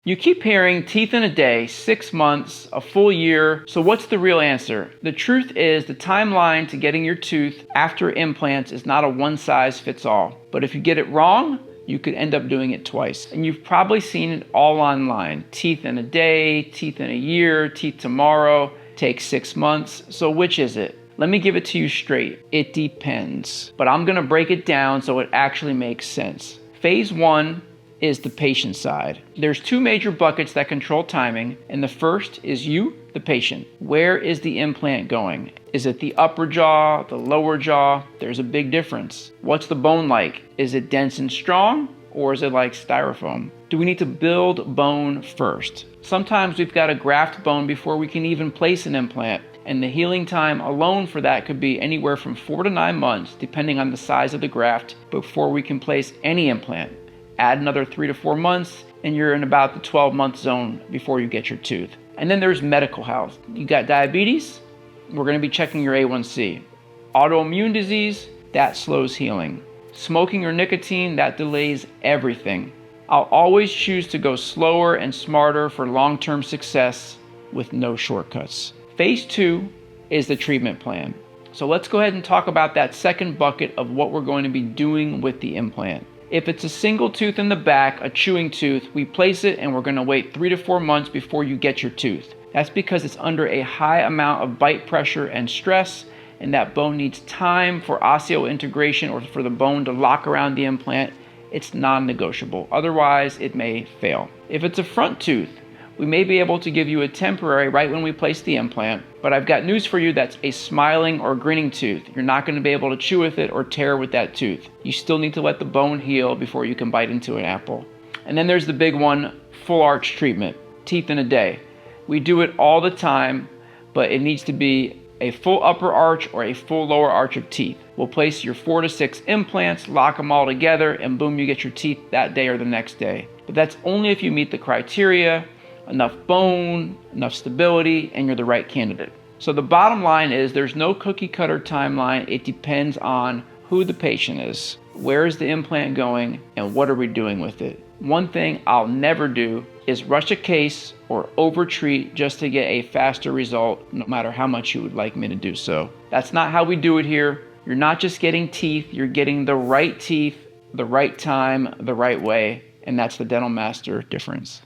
You keep hearing teeth in a day, 6 months, a full year. So what's the real answer? The truth is the timeline to getting your tooth after implants is not a one size fits all. But if you get it wrong, you could end up doing it twice. And you've probably seen it all online. Teeth in a day, teeth in a year, teeth tomorrow, takes 6 months. So which is it? Let me give it to you straight. It depends. But I'm gonna break it down so it actually makes sense. Phase 1 is the patient side. There's 2 major buckets that control timing, and the first is you, the patient. Where is the implant going? Is it the upper jaw, the lower jaw? There's a big difference. What's the bone like? Is it dense and strong, or is it like styrofoam? Do we need to build bone first? Sometimes we've got to graft bone before we can even place an implant, and the healing time alone for that could be anywhere from 4 to 9 months, depending on the size of the graft, before we can place any implant. Add another 3 to 4 months, and you're in about the 12-month zone before you get your tooth. And then there's medical health. You got diabetes? We're going to be checking your A1C. Autoimmune disease? That slows healing. Smoking or nicotine? That delays everything. I'll always choose to go slower and smarter for long-term success with no shortcuts. Phase 2 is the treatment plan. So let's go ahead and talk about that second bucket of what we're going to be doing with the implant. If it's a single tooth in the back, a chewing tooth, we place it and we're going to wait 3 to 4 months before you get your tooth. That's because it's under a high amount of bite pressure and stress, and that bone needs time for osseointegration or for the bone to lock around the implant. It's non-negotiable. Otherwise, it may fail. If it's a front tooth, we may be able to give you a temporary right when we place the implant, but I've got news for you, that's a smiling or grinning tooth. You're not going to be able to chew with it or tear with that tooth. You still need to let the bone heal before you can bite into an apple. And then there's the big one, full arch treatment, teeth in a day. We do it all the time, but it needs to be a full upper arch or a full lower arch of teeth. We'll place your 4 to 6 implants, lock them all together, and boom, you get your teeth that day or the next day. But that's only if you meet the criteria, enough bone, enough stability, and you're the right candidate. So the bottom line is there's no cookie cutter timeline. It depends on who the patient is, where is the implant going, and what are we doing with it. One thing I'll never do is rush a case or overtreat just to get a faster result, no matter how much you would like me to do so. That's not how we do it here. You're not just getting teeth, you're getting the right teeth, the right time, the right way, and that's the dental master difference.